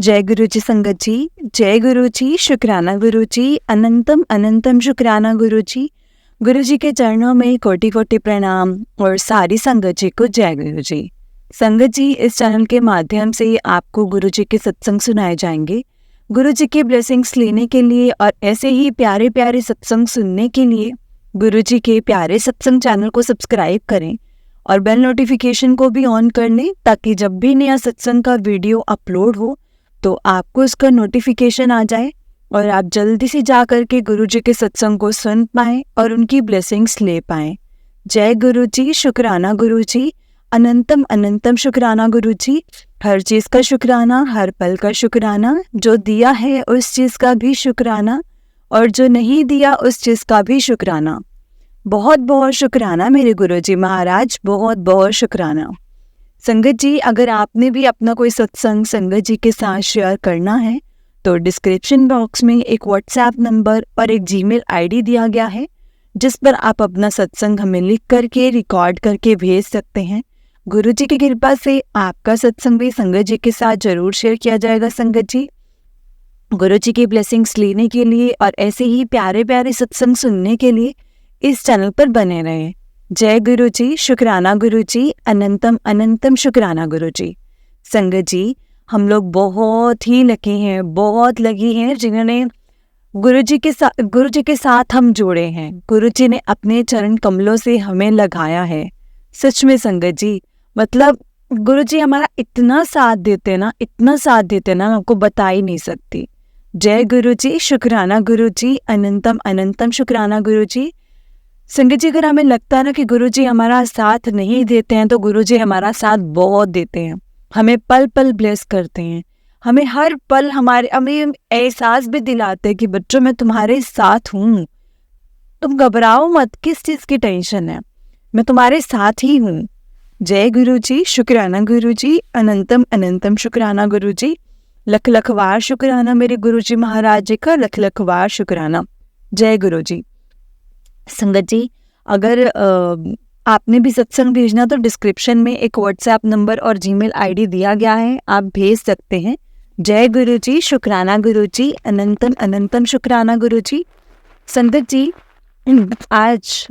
जय गुरु जी संगत जी, जय गुरु जी, शुक्राना गुरु जी, अनंतम अनंतम शुक्राना गुरु जी। गुरु जी के चरणों में कोटि कोटि प्रणाम और सारी संगत जी को जय गुरु जी। संगत जी, इस चैनल के माध्यम से आपको गुरु जी के सत्संग सुनाए जाएंगे। गुरु जी की ब्लेसिंग्स लेने के लिए और ऐसे ही प्यारे प्यारे सत्संग सुनने के लिए गुरु जी के प्यारे सत्संग चैनल को सब्सक्राइब करें और बेल नोटिफिकेशन को भी ऑन कर लें, ताकि जब भी नया सत्संग का वीडियो अपलोड हो तो आपको इसका नोटिफिकेशन आ जाए और आप जल्दी से जा करके गुरु जी के सत्संग को सुन पाएं और उनकी ब्लेसिंग्स ले पाएं। जय गुरु जी, शुक्राना गुरु जी, अनंतम अनंतम शुक्राना गुरु जी। हर चीज़ का शुक्राना, हर पल का शुक्राना, जो दिया है उस चीज़ का भी शुक्राना और जो नहीं दिया उस चीज़ का भी शुक्राना। बहुत बहुत शुक्राना मेरे गुरु जी महाराज, बहुत बहुत शुक्राना। संगत जी, अगर आपने भी अपना कोई सत्संग संगत जी के साथ शेयर करना है तो डिस्क्रिप्शन बॉक्स में एक व्हाट्सएप नंबर और एक जीमेल आईडी दिया गया है, जिस पर आप अपना सत्संग हमें लिख करके रिकॉर्ड करके भेज सकते हैं। गुरु जी की कृपा से आपका सत्संग भी संगत जी के साथ जरूर शेयर किया जाएगा। संगत जी, गुरु जी की ब्लेसिंग्स लेने के लिए और ऐसे ही प्यारे प्यारे सत्संग सुनने के लिए इस चैनल पर बने रहें। जय गुरु जी, शुक्राना गुरु जी, अनंतम अनंतम शुक्राना गुरु जी। संगत जी, हम लोग बहुत ही लकी हैं, बहुत लकी हैं जिन्होंने गुरु जी के साथ हम जुड़े हैं। गुरु जी ने अपने चरण कमलों से हमें लगाया है। सच में संगत जी, मतलब गुरु जी हमारा इतना साथ देते ना, इतना साथ देते ना, मैं आपको बता ही नहीं सकती। जय गुरु जी, शुक्राना गुरु जी, अनंतम अनंतम शुक्राना गुरु जी। संगत जी, अगर हमें लगता है ना कि गुरु जी हमारा साथ नहीं देते हैं, तो गुरु जी हमारा साथ बहुत देते हैं। हमें पल पल ब्लेस करते हैं, हमें हर पल हमें एहसास भी दिलाते हैं कि बच्चों मैं तुम्हारे साथ हूँ, तुम घबराओ मत, किस चीज़ की टेंशन है, मैं तुम्हारे साथ ही हूँ। जय गुरु जी, शुक्राना गुरु जी, अनंतम अनंतम शुक्राना गुरु जी। लख लख वार शुक्राना मेरे गुरु जी महाराज जी का, लख लख वार शुक्राना। जय गुरु जी। संगत जी, अगर आपने भी सत्संग भेजना तो डिस्क्रिप्शन में एक व्हाट्सएप नंबर और जीमेल आईडी दिया गया है, आप भेज सकते हैं। जय गुरु जी, शुक्राना गुरु जी, अनंतम अनंतम शुक्राना गुरु जी। संगत जी, आज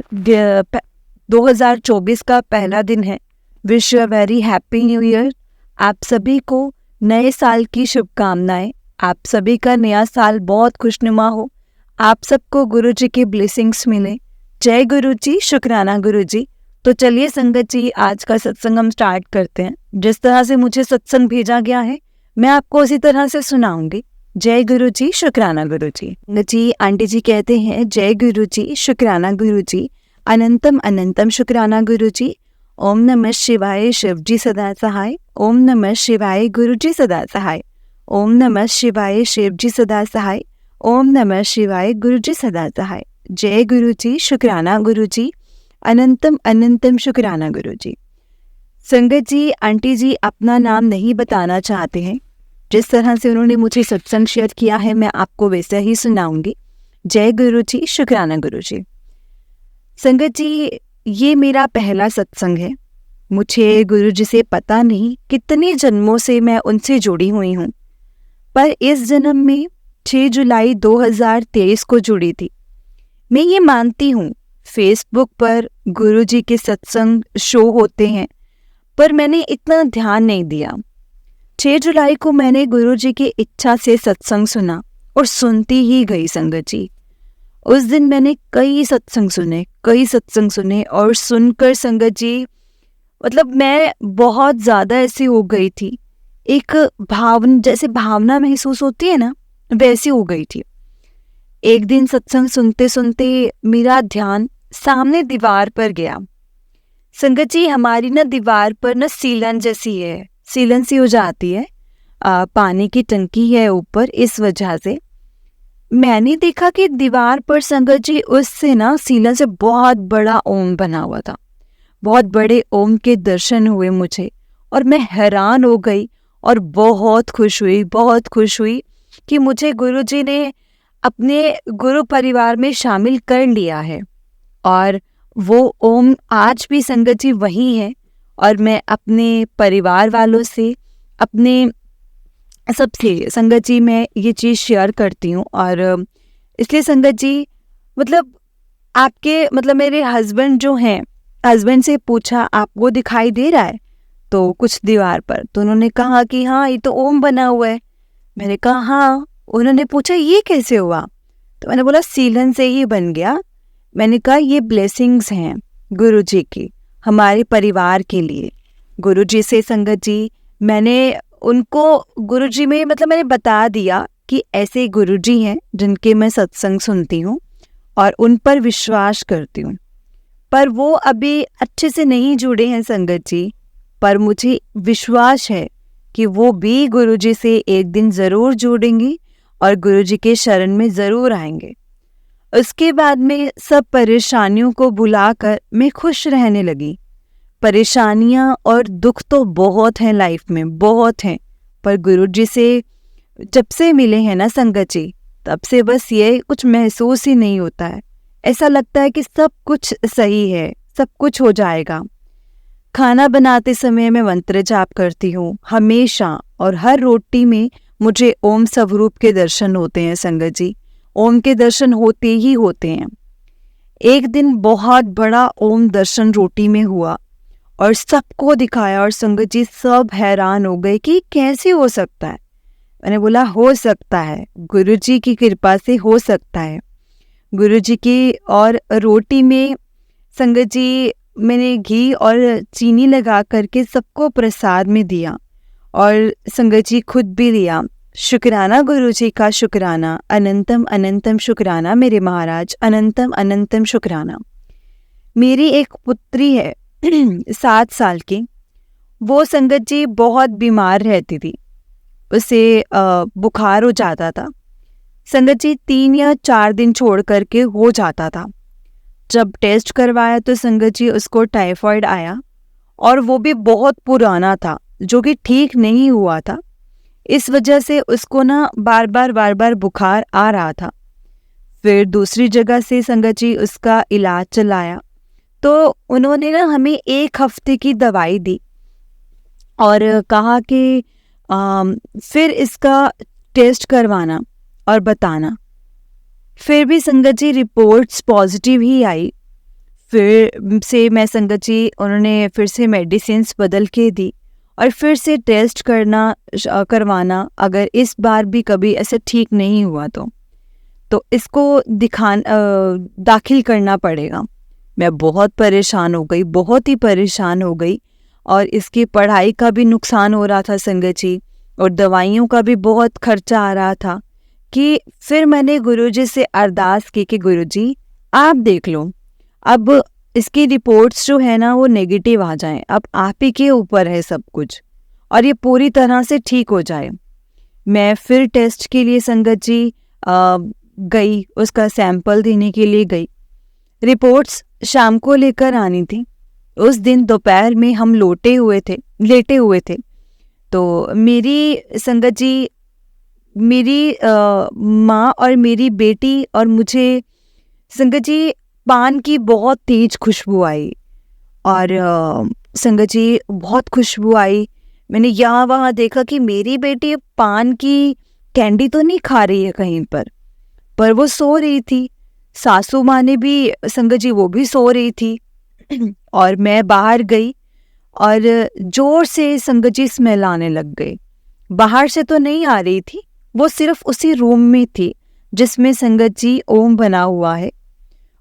2024 का पहला दिन है। Wish you a very happy new year. आप सभी को नए साल की शुभकामनाएं। आप सभी का नया साल बहुत खुशनुमा हो, आप सबको गुरु जी की ब्लेसिंग्स मिले। जय गुरु जी, शुक्राना गुरु जी। तो चलिए संगत जी, आज का सत्संग हम स्टार्ट करते हैं। जिस तरह से मुझे सत्संग भेजा गया है मैं आपको उसी तरह से सुनाऊंगी। जय गुरु जी, शुक्राना गुरु जी। जी, आंटी जी कहते हैं जय गुरु जी, शुक्राना गुरु जी, अनंतम अनंतम शुक्राना गुरु जी। ओम नमः शिवाय, शिव जी सदा सहाय। ओम नमः शिवाय, गुरु जी सदा सहाय। ओम नमः शिवाय, शिव जी सदा सहाय। ओम नमः शिवाय, गुरु जी सदा सहाय। जय गुरु जी, शुक्राना गुरु जी, अनंतम अनंतम शुक्राना गुरु जी। संगत जी, आंटी जी अपना नाम नहीं बताना चाहते हैं। जिस तरह से उन्होंने मुझे सत्संग शेयर किया है मैं आपको वैसा ही सुनाऊंगी। जय गुरु जी, शुक्राना गुरु जी। संगत जी, ये मेरा पहला सत्संग है। मुझे गुरु जी से पता नहीं कितने जन्मों से मैं उनसे जुड़ी हुई हूँ, पर इस जन्म में 6 जुलाई 2023 को जुड़ी थी। मैं ये मानती हूँ फेसबुक पर गुरु जी के सत्संग शो होते हैं, पर मैंने इतना ध्यान नहीं दिया। 6 जुलाई को मैंने गुरु जी की इच्छा से सत्संग सुना और सुनती ही गई। संगत जी, उस दिन मैंने कई सत्संग सुने और सुनकर संगत जी, मतलब मैं बहुत ज़्यादा ऐसी हो गई थी, एक जैसे भावना महसूस होती है ना, वैसी हो गई थी। एक दिन सत्संग सुनते सुनते मेरा ध्यान सामने दीवार पर गया। संगत जी, हमारी ना दीवार पर ना सीलन जैसी है, सीलन सी हो जाती है, पानी की टंकी है ऊपर, इस वजह से मैंने देखा कि दीवार पर संगत जी उससे ना सीलन से बहुत बड़ा ओम बना हुआ था। बहुत बड़े ओम के दर्शन हुए मुझे और मैं हैरान हो गई और बहुत खुश हुई कि मुझे गुरु जी ने अपने गुरु परिवार में शामिल कर लिया है। और वो ओम आज भी संगत जी वही है और मैं अपने परिवार वालों से, अपने सबसे संगत जी मैं ये चीज़ शेयर करती हूँ। और इसलिए संगत जी मतलब आपके मतलब मेरे हस्बैंड जो हैं, हस्बैंड से पूछा आपको दिखाई दे रहा है तो कुछ दीवार पर, तो उन्होंने कहा कि हाँ ये तो ओम बना हुआ है। मैंने कहा हाँ। उन्होंने पूछा ये कैसे हुआ, तो मैंने बोला सीलन से ही बन गया। मैंने कहा ये ब्लेसिंग्स हैं गुरु जी की हमारे परिवार के लिए। गुरु जी से संगत जी मैंने उनको गुरु जी में मतलब मैंने बता दिया कि ऐसे गुरु जी हैं जिनके मैं सत्संग सुनती हूँ और उन पर विश्वास करती हूँ, पर वो अभी अच्छे से नहीं जुड़े हैं संगत जी। पर मुझे विश्वास है कि वो भी गुरु जी से एक दिन ज़रूर जुड़ेंगे और गुरु जी के शरण में ज़रूर आएंगे। उसके बाद में सब परेशानियों को भुलाकर मैं खुश रहने लगी। परेशानियां और दुख तो बहुत हैं लाइफ में, बहुत हैं, पर गुरु जी से जब से मिले हैं ना संगत जी, तब से बस ये कुछ महसूस ही नहीं होता है। ऐसा लगता है कि सब कुछ सही है, सब कुछ हो जाएगा। खाना बनाते समय मैं मंत्र जाप करती हूँ हमेशा, और हर रोटी में मुझे ओम स्वरूप के दर्शन होते हैं संगत जी। ओम के दर्शन होते ही होते हैं। एक दिन बहुत बड़ा ओम दर्शन रोटी में हुआ और सबको दिखाया, और संगत जी सब हैरान हो गए कि कैसे हो सकता है। मैंने बोला हो सकता है, गुरुजी की कृपा से हो सकता है। गुरुजी की और रोटी में संगत जी मैंने घी और चीनी लगा करके सबको प्रसाद में दिया, और संगत जी खुद भी लिया। शुक्राना गुरुजी का, शुक्राना, अनंतम अनंतम शुक्राना मेरे महाराज, अनंतम अनंतम शुक्राना। मेरी एक पुत्री है 7 साल की, वो संगत जी बहुत बीमार रहती थी, उसे बुखार हो जाता था संगत जी, 3 या 4 दिन छोड़ करके हो जाता था। जब टेस्ट करवाया तो संगत जी उसको टाइफाइड आया, और वो भी बहुत पुराना था जो कि ठीक नहीं हुआ था। इस वजह से उसको ना बार बार बुखार आ रहा था। फिर दूसरी जगह से संगत जी उसका इलाज चलाया, तो उन्होंने ना हमें 1 हफ्ते की दवाई दी और कहा कि फिर इसका टेस्ट करवाना और बताना। फिर भी संगत जी रिपोर्ट्स पॉजिटिव ही आई। फिर से मैं संगत जी उन्होंने फिर से मेडिसिन्स बदल के दी, और फिर से टेस्ट करवाना, अगर इस बार भी कभी ऐसा ठीक नहीं हुआ तो इसको दाखिल करना पड़ेगा। मैं बहुत परेशान हो गई, बहुत ही परेशान हो गई, और इसकी पढ़ाई का भी नुकसान हो रहा था संगत जी, और दवाइयों का भी बहुत खर्चा आ रहा था। कि फिर मैंने गुरुजी से अरदास की कि गुरुजी आप देख लो, अब इसकी रिपोर्ट्स जो है ना वो नेगेटिव आ जाएं, अब आप ही के ऊपर है सब कुछ, और ये पूरी तरह से ठीक हो जाए। मैं फिर टेस्ट के लिए संगत जी गई, उसका सैंपल देने के लिए गई। रिपोर्ट्स शाम को लेकर आनी थी। उस दिन दोपहर में हम लेटे हुए थे, तो मेरी संगत जी, मेरी माँ और मेरी बेटी और मुझे संगत जी पान की बहुत तेज खुशबू आई, और संगत जी बहुत खुशबू आई। मैंने यहाँ वहाँ देखा कि मेरी बेटी पान की कैंडी तो नहीं खा रही है कहीं पर वो सो रही थी। सासू माँ ने भी संगत जी वो भी सो रही थी। और मैं बाहर गई और जोर से संगत जी स्मेल आने लग गई। बाहर से तो नहीं आ रही थी, वो सिर्फ उसी रूम में थी जिसमें संगत जी ओम बना हुआ है।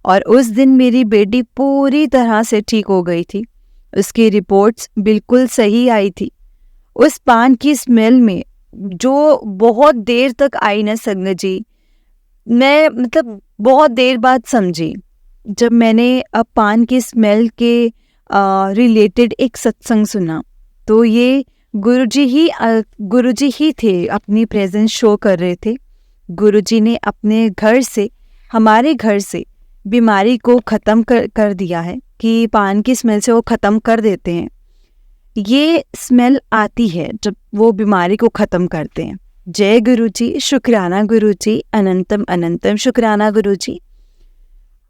और उस दिन मेरी बेटी पूरी तरह से ठीक हो गई थी, उसकी रिपोर्ट्स बिल्कुल सही आई थी। उस पान की स्मेल में जो बहुत देर तक आई ना संगत जी, मैं मतलब बहुत देर बाद समझी जब मैंने अब पान की स्मेल के रिलेटेड एक सत्संग सुना। तो ये गुरुजी ही थे, अपनी प्रेजेंस शो कर रहे थे। गुरुजी ने अपने घर से, हमारे घर से बीमारी को ख़त्म कर दिया है कि पान की स्मेल से वो ख़त्म कर देते हैं। ये स्मेल आती है जब वो बीमारी को ख़त्म करते हैं। जय गुरुजी, शुक्राना गुरुजी, अनंतम अनंतम शुक्राना गुरुजी।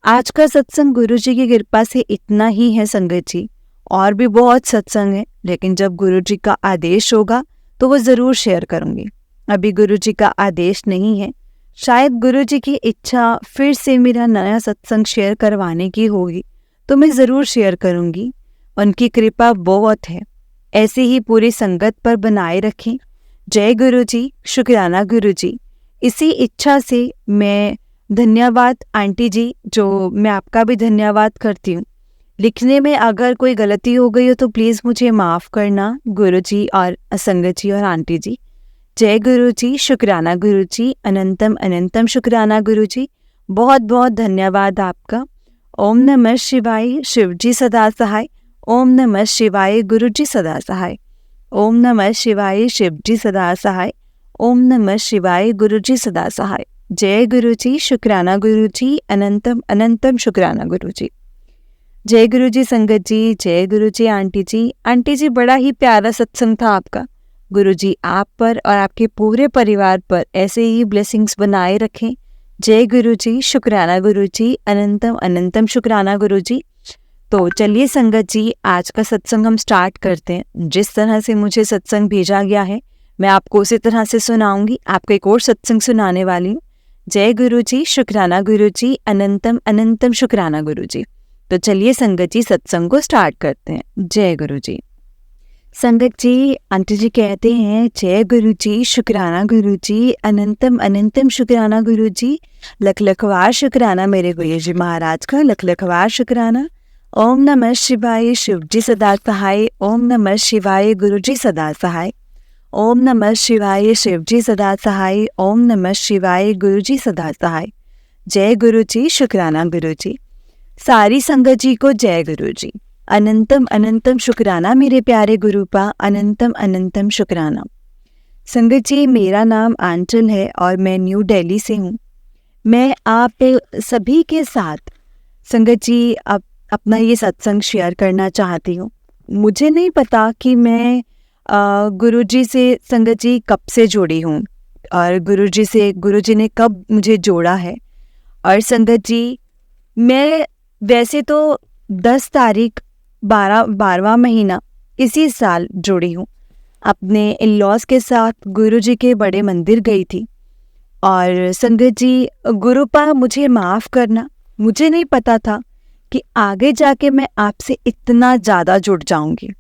आज का सत्संग गुरुजी की कृपा से इतना ही है संगत जी, और भी बहुत सत्संग है, लेकिन जब गुरुजी का आदेश होगा तो वो ज़रूर शेयर करूँगी। अभी गुरुजी का आदेश नहीं है। शायद गुरुजी की इच्छा फिर से मेरा नया सत्संग शेयर करवाने की होगी, तो मैं ज़रूर शेयर करूँगी। उनकी कृपा बहुत है, ऐसे ही पूरी संगत पर बनाए रखें। जय गुरुजी, शुक्राना गुरुजी। इसी इच्छा से मैं धन्यवाद आंटी जी, जो मैं आपका भी धन्यवाद करती हूँ। लिखने में अगर कोई गलती हो गई हो तो प्लीज़ मुझे माफ़ करना गुरुजी और संगत जी और आंटी जी। जय गुरुजी, शुक्राना गुरुजी, अनंतम अनंतम शुक्राना गुरुजी। बहुत बहुत धन्यवाद आपका। ओम नमः शिवाय, शिवजी सदा सहाय। ओम नमः शिवाय, गुरुजी सदा सहाय। ओम नमः शिवाय, शिवजी सदा सहाय। ओम नमः शिवाय, गुरुजी सदा सहाय। जय गुरुजी, शुक्राना गुरुजी, अनंतम अनंतम शुक्राना गुरुजी। जय गुरुजी संगत जी, जय गुरुजी आंटी जी। आंटी जी, बड़ा ही प्यारा सत्संग था आपका। गुरुजी आप पर और आपके पूरे परिवार पर ऐसे ही ब्लेसिंग्स बनाए रखें। जय गुरुजी, शुक्राना गुरुजी, अनंतम अनंतम शुक्राना गुरुजी। तो चलिए संगत जी, आज का सत्संग हम स्टार्ट करते हैं। जिस तरह से मुझे सत्संग भेजा गया है मैं आपको उसी तरह से सुनाऊंगी। आपको एक और सत्संग सुनाने वाली हूँ। जय गुरुजी, शुक्राना गुरुजी, अनंतम अनंतम शुक्राना गुरुजी। तो चलिए संगत जी, सत्संग को स्टार्ट करते हैं। जय गुरुजी। संगत जी, आंटी जी कहते हैं, जय गुरुजी, शुक्राना गुरुजी, अनंतम अनंतम शुक्राना गुरुजी। लख लखवार शुक्राना मेरे गुरुजी महाराज का, लख लखवार शुक्राना। ओम नमः शिवाय, शिवजी सदा सहाय। ओम नमः शिवाय, गुरुजी सदा सहाय। ओम नमः शिवाय, शिवजी सदा सहाय। ओम नमः शिवाय, गुरुजी सदा सहाय। जय गुरुजी, शुक्राना गुरुजी। सारी संगत जी को जय गुरुजी। अनंतम अनंतम शुक्राना मेरे प्यारे गुरुपा, अनंतम अनंतम शुक्राना। संगत जी, मेरा नाम आंचल है और मैं न्यू दिल्ली से हूँ। मैं आप सभी के साथ संगत जी अपना ये सत्संग शेयर करना चाहती हूँ। मुझे नहीं पता कि मैं गुरुजी से संगत जी कब से जुड़ी हूँ और गुरुजी ने कब मुझे जोड़ा है। और संगत जी, मैं वैसे तो 10 तारीख 12वां महीना इसी साल जुड़ी हूँ। अपने इन-लॉज के साथ गुरुजी के बड़े मंदिर गई थी। और संगत जी, गुरुपा मुझे माफ़ करना, मुझे नहीं पता था कि आगे जाके मैं आपसे इतना ज़्यादा जुड़ जाऊंगी।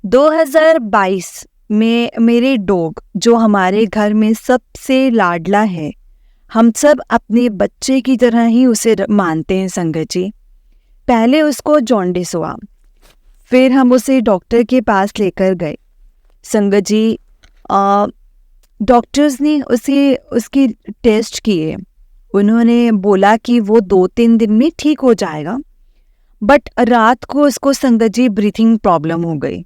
2022 में मेरे डॉग, जो हमारे घर में सबसे लाडला है, हम सब अपने बच्चे की तरह ही उसे मानते हैं संगत जी। पहले उसको जॉन्डिस हुआ, फिर हम उसे डॉक्टर के पास लेकर गए। संगत जी, डॉक्टर्स ने उसकी टेस्ट किए। उन्होंने बोला कि वो 2-3 दिन में ठीक हो जाएगा, बट रात को उसको संगत जी ब्रीथिंग प्रॉब्लम हो गई।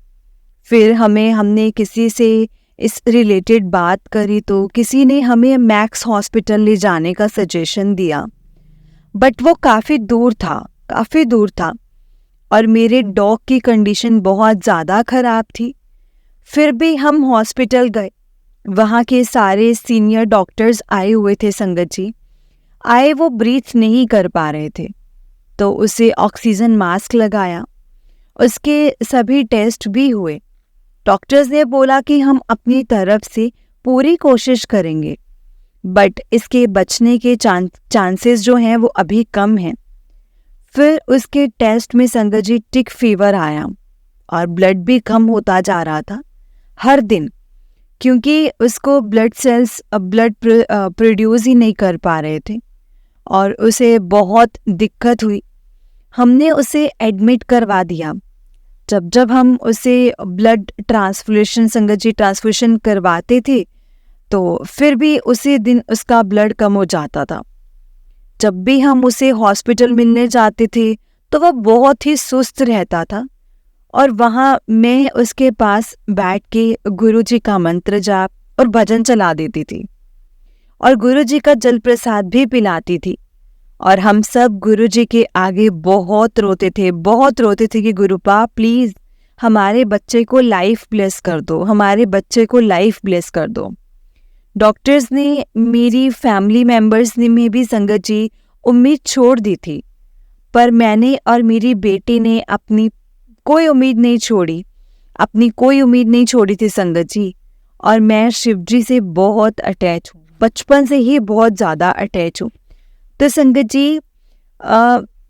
फिर हमने किसी से इस रिलेटेड बात करी तो किसी ने हमें मैक्स हॉस्पिटल ले जाने का सजेशन दिया, बट वो काफ़ी दूर था और मेरे डॉग की कंडीशन बहुत ज़्यादा ख़राब थी। फिर भी हम हॉस्पिटल गए। वहाँ के सारे सीनियर डॉक्टर्स आए हुए थे संगत जी। वो ब्रीथ नहीं कर पा रहे थे, तो उसे ऑक्सीजन मास्क लगाया। उसके सभी टेस्ट भी हुए। डॉक्टर्स ने बोला कि हम अपनी तरफ से पूरी कोशिश करेंगे, बट इसके बचने के चांसेस जो हैं वो अभी कम हैं। फिर उसके टेस्ट में संगत जी टिक फीवर आया और ब्लड भी कम होता जा रहा था हर दिन, क्योंकि उसको ब्लड प्रोड्यूस ही नहीं कर पा रहे थे और उसे बहुत दिक्कत हुई। हमने उसे एडमिट करवा दिया। जब हम उसे ब्लड ट्रांसफ्यूशन संगत जी ट्रांसफ्यूशन करवाते थे तो फिर भी उसी दिन उसका ब्लड कम हो जाता था। जब भी हम उसे हॉस्पिटल मिलने जाते थे तो वह बहुत ही सुस्त रहता था और वहाँ मैं उसके पास बैठ के गुरुजी का मंत्र जाप और भजन चला देती थी और गुरुजी का जल प्रसाद भी पिलाती थी। और हम सब गुरुजी के आगे बहुत रोते थे कि गुरुपा प्लीज़ हमारे बच्चे को लाइफ ब्लेस कर दो, हमारे बच्चे को लाइफ ब्लेस कर दो। डॉक्टर्स ने, मेरी फैमिली मेम्बर्स ने में भी संगत जी उम्मीद छोड़ दी थी, पर मैंने और मेरी बेटी ने अपनी कोई उम्मीद नहीं छोड़ी थी संगत जी। और मैं शिव जी से बहुत अटैच हूँ, बचपन से ही बहुत ज़्यादा अटैच हूँ। तो संगत जी,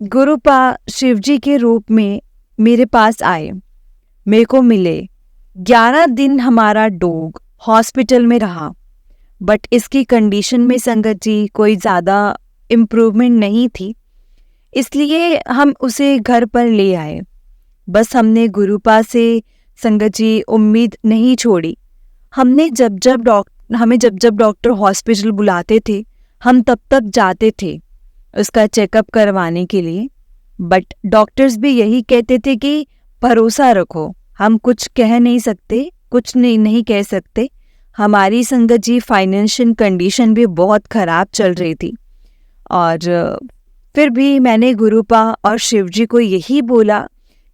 गुरुपा शिव जी के रूप में मेरे पास आए, मेरे को मिले। 11 दिन हमारा डॉग हॉस्पिटल में रहा, बट इसकी कंडीशन में संगत जी कोई ज़्यादा इम्प्रूवमेंट नहीं थी, इसलिए हम उसे घर पर ले आए। बस हमने गुरुपा से संगत जी उम्मीद नहीं छोड़ी। हमें जब जब डॉक्टर हॉस्पिटल बुलाते थे, हम तब तक जाते थे उसका चेकअप करवाने के लिए। बट डॉक्टर्स भी यही कहते थे कि भरोसा रखो, हम कुछ कह नहीं सकते, कुछ नहीं कह सकते। हमारी संगत जी फाइनेंशियल कंडीशन भी बहुत ख़राब चल रही थी, और फिर भी मैंने गुरुपा और शिव जी को यही बोला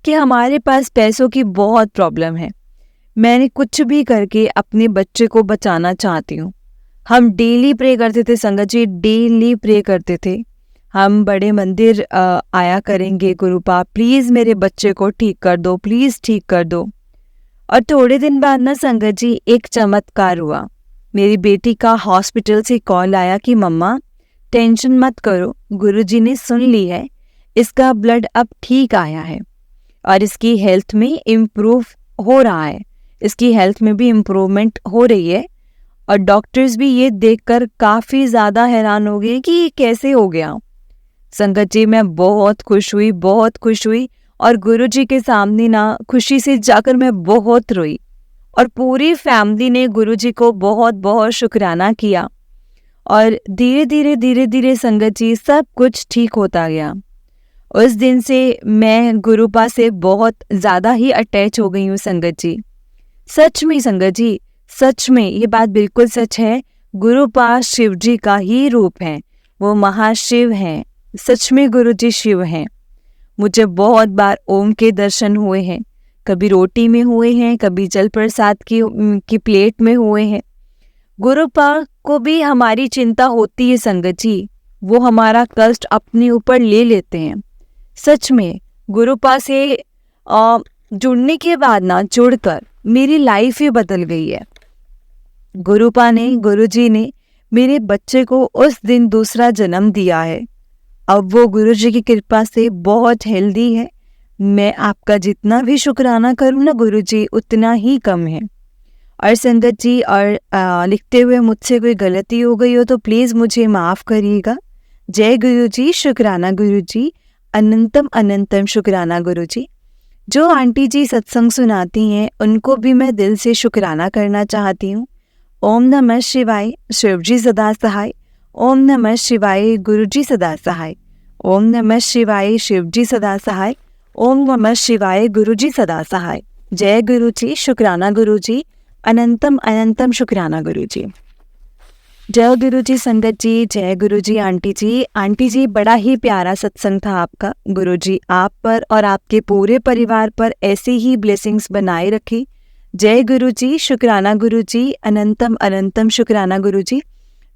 कि हमारे पास पैसों की बहुत प्रॉब्लम है, मैंने कुछ भी करके अपने बच्चे को बचाना चाहती हूँ। हम डेली प्रे करते थे संगत जी, डेली प्रे करते थे। हम बड़े मंदिर आया करेंगे, गुरुपा प्लीज़ मेरे बच्चे को ठीक कर दो, प्लीज़ ठीक कर दो। और थोड़े दिन बाद ना संगत जी एक चमत्कार हुआ। मेरी बेटी का हॉस्पिटल से कॉल आया कि मम्मा टेंशन मत करो, गुरुजी ने सुन ली है, इसका ब्लड अब ठीक आया है और इसकी हेल्थ में इम्प्रूव हो रहा है, इसकी हेल्थ में भी इम्प्रूवमेंट हो रही है। और डॉक्टर्स भी ये देखकर काफ़ी ज़्यादा हैरान हो गए कि ये कैसे हो गया। संगत जी मैं बहुत खुश हुई और गुरुजी के सामने ना खुशी से जाकर मैं बहुत रोई, और पूरी फैमिली ने गुरुजी को बहुत बहुत शुक्राना किया। और धीरे धीरे संगत जी सब कुछ ठीक होता गया। उस दिन से मैं गुरुपा से बहुत ज़्यादा ही अटैच हो गई हूँ संगत जी। सच में संगत जी, सच में ये बात बिल्कुल सच है, गुरुपा शिव जी का ही रूप है, वो महाशिव हैं, सच में गुरुजी शिव हैं। मुझे बहुत बार ओम के दर्शन हुए हैं, कभी रोटी में हुए हैं, कभी जल प्रसाद की प्लेट में हुए हैं। गुरुपा को भी हमारी चिंता होती है संगत जी, वो हमारा कष्ट अपने ऊपर ले लेते हैं। सच में गुरुपा से जुड़ने के बाद ना, जुड़कर मेरी लाइफ ही बदल गई है। गुरुपा ने, गुरुजी ने मेरे बच्चे को उस दिन दूसरा जन्म दिया है। अब वो गुरुजी की कृपा से बहुत हेल्दी है। मैं आपका जितना भी शुक्राना करूँ ना गुरुजी, उतना ही कम है। और संगत जी, और लिखते हुए मुझसे कोई गलती हो गई हो तो प्लीज़ मुझे माफ़ करिएगा। जय गुरुजी, शुक्राना गुरुजी, अनंतम अनंतम शुक्राना गुरुजी। जो आंटी जी सत्संग सुनाती हैं उनको भी मैं दिल से शुक्राना करना चाहती हूँ। ओम नमः शिवाय, शिवजी सदा सहाय। ओम नमः शिवाय, गुरुजी सदा सहाय। ओम नमः शिवाय, शिवजी सदा सहाय। ओम नमः शिवाय, गुरुजी सदा सहाय। जय गुरुजी, शुक्राना गुरुजी, अनंतम अनंतम शुक्राना गुरुजी। जय गुरुजी संगत जी, जय गुरुजी आंटी जी। आंटी जी बड़ा ही प्यारा सत्संग था आपका। गुरुजी आप पर और आपके पूरे परिवार पर ऐसे ही ब्लेसिंग्स बनाए रखे। जय गुरुजी, शुक्राना गुरुजी, अनंतम अनंतम शुक्राना गुरुजी।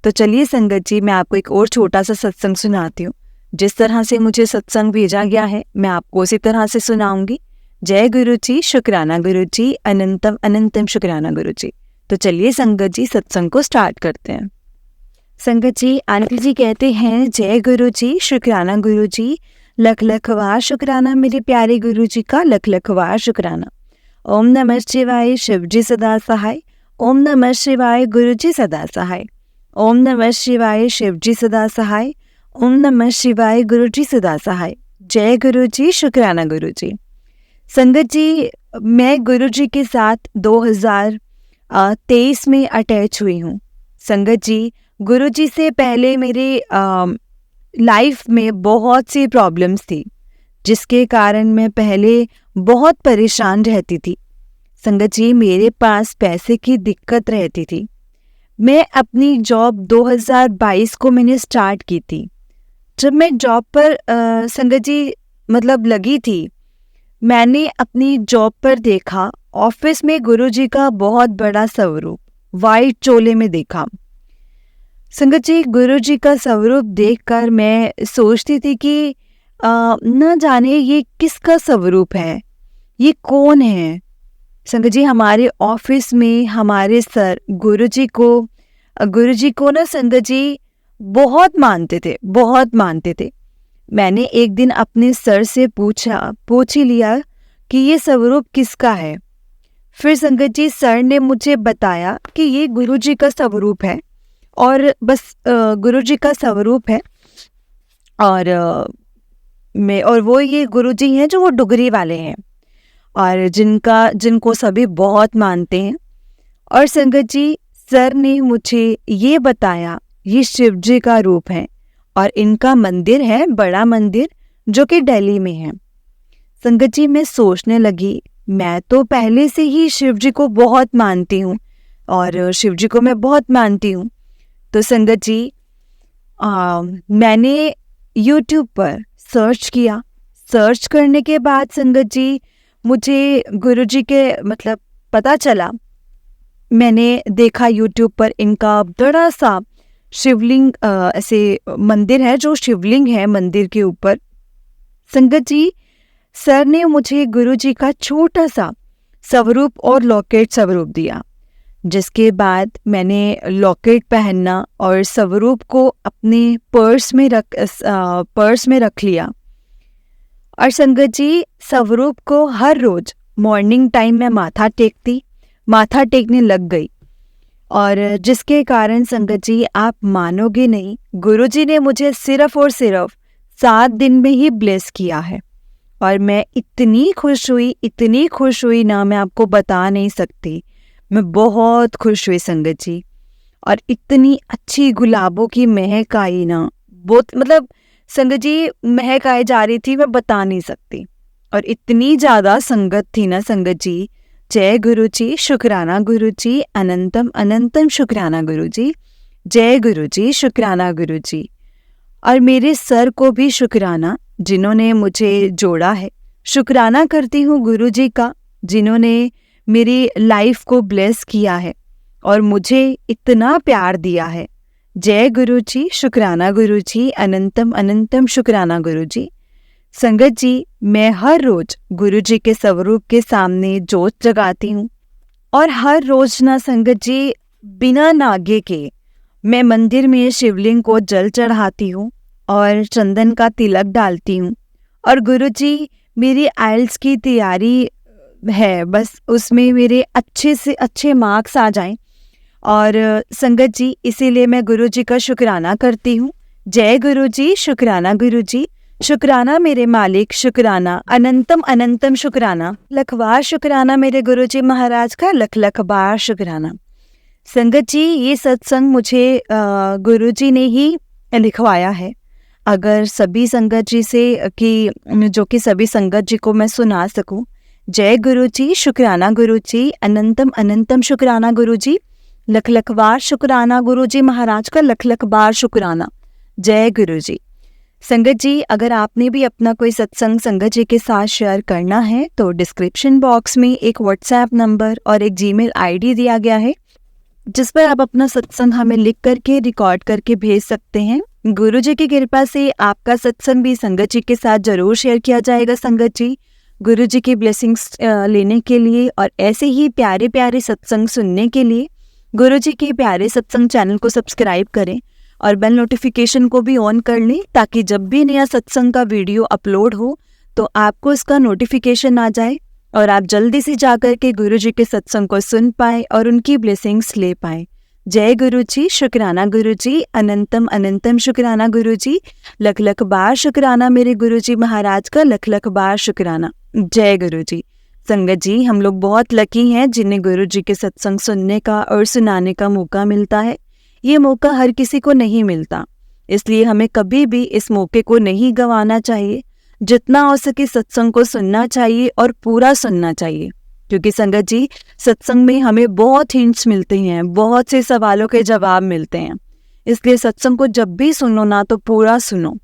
तो चलिए संगत जी, मैं आपको एक और छोटा सा सत्संग सुनाती हूँ। जिस तरह से मुझे सत्संग भेजा गया है मैं आपको उसी तरह से सुनाऊंगी। जय गुरुजी, शुक्राना गुरुजी, अनंतम अनंतम शुक्राना गुरुजी। तो चलिए संगत जी सत्संग को स्टार्ट करते हैं। संगत जी, आंटी जी कहते हैं, जय गुरुजी, शुक्राना गुरुजी, लख लखवार शुक्राना मेरे प्यारे गुरुजी का, लख लखवार शुक्राना। ओम नमः शिवाय, शिवजी सदा सहाय। ओम नमः शिवाय, गुरुजी सदा सहाय। ओम नमः शिवाय, शिवजी सदा सहाय। ओम नमः शिवाय, गुरुजी सदा सहाय। जय गुरुजी, शुक्राना गुरुजी। संगत जी, मैं गुरुजी के साथ 2023 में अटैच हुई हूँ। संगत जी, गुरुजी से पहले मेरे लाइफ में बहुत सी प्रॉब्लम्स थी, जिसके कारण मैं पहले बहुत परेशान रहती थी। संगत जी, मेरे पास पैसे की दिक्कत रहती थी। मैं अपनी जॉब 2022 को मैंने स्टार्ट की थी। जब मैं जॉब पर संगत जी मतलब लगी थी, मैंने अपनी जॉब पर देखा ऑफिस में गुरुजी का बहुत बड़ा स्वरूप वाइट चोले में देखा। संगत जी, गुरुजी का स्वरूप देखकर मैं सोचती थी कि न जाने ये किसका स्वरूप है, ये कौन है। संगत जी, हमारे ऑफिस में हमारे सर गुरुजी को ना संगत जी बहुत मानते थे, बहुत मानते थे। मैंने एक दिन अपने सर से पूछ ही लिया कि ये स्वरूप किसका है। फिर संगत जी सर ने मुझे बताया कि ये गुरुजी का स्वरूप है, और बस गुरुजी का स्वरूप है। और और वो ये गुरुजी हैं जो वो डुगरी वाले हैं, और जिनको सभी बहुत मानते हैं। और संगत जी सर ने मुझे ये बताया ये शिव जी का रूप है, और इनका मंदिर है, बड़ा मंदिर, जो कि दिल्ली में है। संगत जी मैं सोचने लगी, मैं तो पहले से ही शिव जी को बहुत मानती हूँ, और शिव जी को मैं बहुत मानती हूँ। तो संगत जी मैंने YouTube पर सर्च किया। सर्च करने के बाद संगत जी मुझे गुरुजी के मतलब पता चला। मैंने देखा YouTube पर इनका बड़ा सा शिवलिंग, ऐसे मंदिर है जो शिवलिंग है मंदिर के ऊपर। संगत जी सर ने मुझे गुरुजी का छोटा सा स्वरूप और लॉकेट स्वरूप दिया, जिसके बाद मैंने लॉकेट पहनना और स्वरूप को अपने पर्स में रख लिया। और संगत जी स्वरूप को हर रोज मॉर्निंग टाइम में माथा टेकने लग गई, और जिसके कारण संगत जी आप मानोगे नहीं, गुरुजी ने मुझे सिर्फ और सिर्फ 7 दिन में ही ब्लेस किया है। और मैं इतनी खुश हुई ना, मैं आपको बता नहीं सकती। मैं बहुत खुश हुई संगत जी, और इतनी अच्छी गुलाबों की महक आई ना, बहुत मतलब संगत जी महक आई जा रही थी, मैं बता नहीं सकती। और इतनी ज़्यादा संगत थी ना संगत जी। जय गुरुजी, शुक्राना गुरुजी, अनंतम अनंतम शुक्राना गुरुजी। जय गुरुजी, शुक्राना गुरुजी। और मेरे सर को भी शुक्राना, जिन्होंने मुझे जोड़ा है। शुक्राना करती हूँ गुरुजी का, जिन्होंने मेरी लाइफ को ब्लेस किया है और मुझे इतना प्यार दिया है। जय गुरुजी, शुक्राना गुरुजी, अनंतम अनंतम शुक्राना गुरुजी। संगत जी मैं हर रोज गुरुजी के स्वरूप के सामने जोत जगाती हूँ, और हर रोज ना संगत जी बिना नागे के मैं मंदिर में शिवलिंग को जल चढ़ाती हूँ और चंदन का तिलक डालती हूँ। और गुरुजी मेरी आइल्स की तैयारी है, बस उसमें मेरे अच्छे से अच्छे मार्क्स आ जाएं। और संगत जी इसीलिए मैं गुरुजी का शुक्राना करती हूँ। जय गुरुजी, शुक्राना गुरुजी। शुक्राना मेरे मालिक, शुक्राना, अनंतम अनंतम शुक्राना, लखवार शुक्राना मेरे गुरुजी महाराज का, लख लख बार शुक्राना। संगत जी ये सत्संग मुझे गुरुजी ने ही लिखवाया है। अगर सभी संगत जी से जो कि सभी संगत जी को मैं सुना सकूं। जय गुरुजी, शुक्राना गुरुजी, अनंतम अनंतम शुक्राना गुरुजी, लख लख बार शुक्राना गुरुजी महाराज का, लख लख बार शुक्राना। जय गुरुजी। संगत जी अगर आपने भी अपना कोई सत्संग संगत जी के साथ शेयर करना है तो डिस्क्रिप्शन बॉक्स में एक व्हाट्सएप नंबर और एक जीमेल आईडी दिया गया है, जिस पर आप अपना सत्संग हमें लिख करके रिकॉर्ड करके भेज सकते हैं। गुरुजी की कृपा से आपका सत्संग भी संगत जी के साथ जरूर शेयर किया जाएगा। संगत जी गुरुजी की ब्लेसिंग्स लेने के लिए और ऐसे ही प्यारे प्यारे सत्संग सुनने के लिए गुरुजी के प्यारे सत्संग चैनल को सब्सक्राइब करें और बेल नोटिफिकेशन को भी ऑन कर लें, ताकि जब भी नया सत्संग का वीडियो अपलोड हो तो आपको इसका नोटिफिकेशन आ जाए और आप जल्दी से जाकर के गुरुजी के सत्संग को सुन पाए और उनकी ब्लेसिंग्स ले पाए। जय गुरुजी, शुक्राना गुरुजी, अनंतम अनंतम शुक्राना गुरुजी, लख लख बार शुक्राना मेरे गुरुजी महाराज का, लख लख बार शुक्राना। जय गुरुजी। संगत जी हम लोग बहुत लकी हैं जिन्हें गुरुजी के सत्संग सुनने का और सुनाने का मौका मिलता है। ये मौका हर किसी को नहीं मिलता, इसलिए हमें कभी भी इस मौके को नहीं गंवाना चाहिए। जितना हो सके सत्संग को सुनना चाहिए और पूरा सुनना चाहिए, क्योंकि संगत जी सत्संग में हमें बहुत हिंट्स मिलते हैं, बहुत से सवालों के जवाब मिलते हैं। इसलिए सत्संग को जब भी सुनो ना तो पूरा सुनो,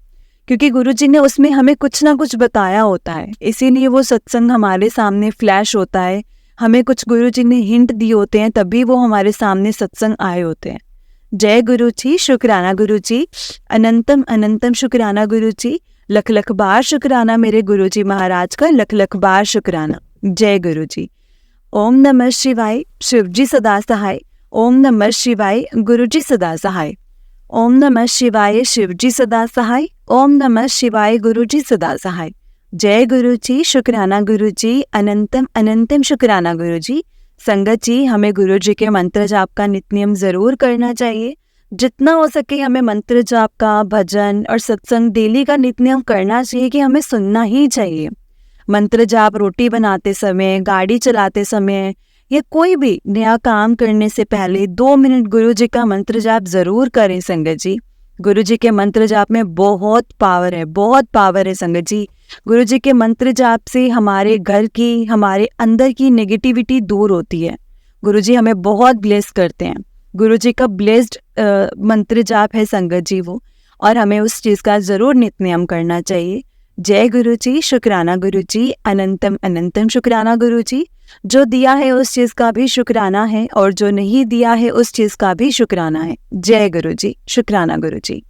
क्योंकि गुरुजी ने उसमें हमें कुछ ना कुछ बताया होता है, इसीलिए वो सत्संग हमारे सामने फ्लैश होता है। हमें कुछ गुरुजी ने हिंट दिए होते हैं, तभी वो हमारे सामने सत्संग आए होते हैं। जय गुरुजी, शुक्राना गुरुजी, अनंतम अनंतम शुक्राना गुरुजी, लख लख बार शुक्राना मेरे गुरुजी महाराज का, लख लख बार शुक्राना। जय गुरुजी। ओम नमः शिवाय, शिवजी सदा सहाय। ओम नमः शिवाय, गुरुजी सदा सहाय। ओम नमः शिवाय, शिवजी सदा सहाय। ओम नमः शिवाय, गुरुजी सदा सहाय। जय गुरु जी, शुक्राना गुरु जी, अनंतम अनंतम शुक्राना गुरु जी। संगत जी, हमें गुरु जी के मंत्र जाप का नित्य नियम जरूर करना चाहिए। जितना हो सके हमें मंत्र जाप का, भजन और सत्संग डेली का नित्य नियम करना चाहिए कि हमें सुनना ही चाहिए। मंत्र जाप रोटी बनाते समय, गाड़ी चलाते समय या कोई भी नया काम करने से पहले 2 मिनट गुरु जी का मंत्र जाप जरूर करें संगत जी। गुरु जी के मंत्र जाप में बहुत पावर है, बहुत पावर है संगत जी। गुरु जी के मंत्र जाप से हमारे घर की, हमारे अंदर की नेगेटिविटी दूर होती है। गुरु जी हमें बहुत ब्लेस करते हैं। गुरु जी का ब्लेस्ड मंत्र जाप है संगत जी वो, और हमें उस चीज़ का ज़रूर नित्य नियम करना चाहिए। जय गुरु जी, शुक्राना गुरु जी, अनंतम अनंतम शुक्राना गुरु जी। जो दिया है उस चीज़ का भी शुक्राना है, और जो नहीं दिया है उस चीज़ का भी शुक्राना है। जय गुरु जी, शुक्राना गुरु जी।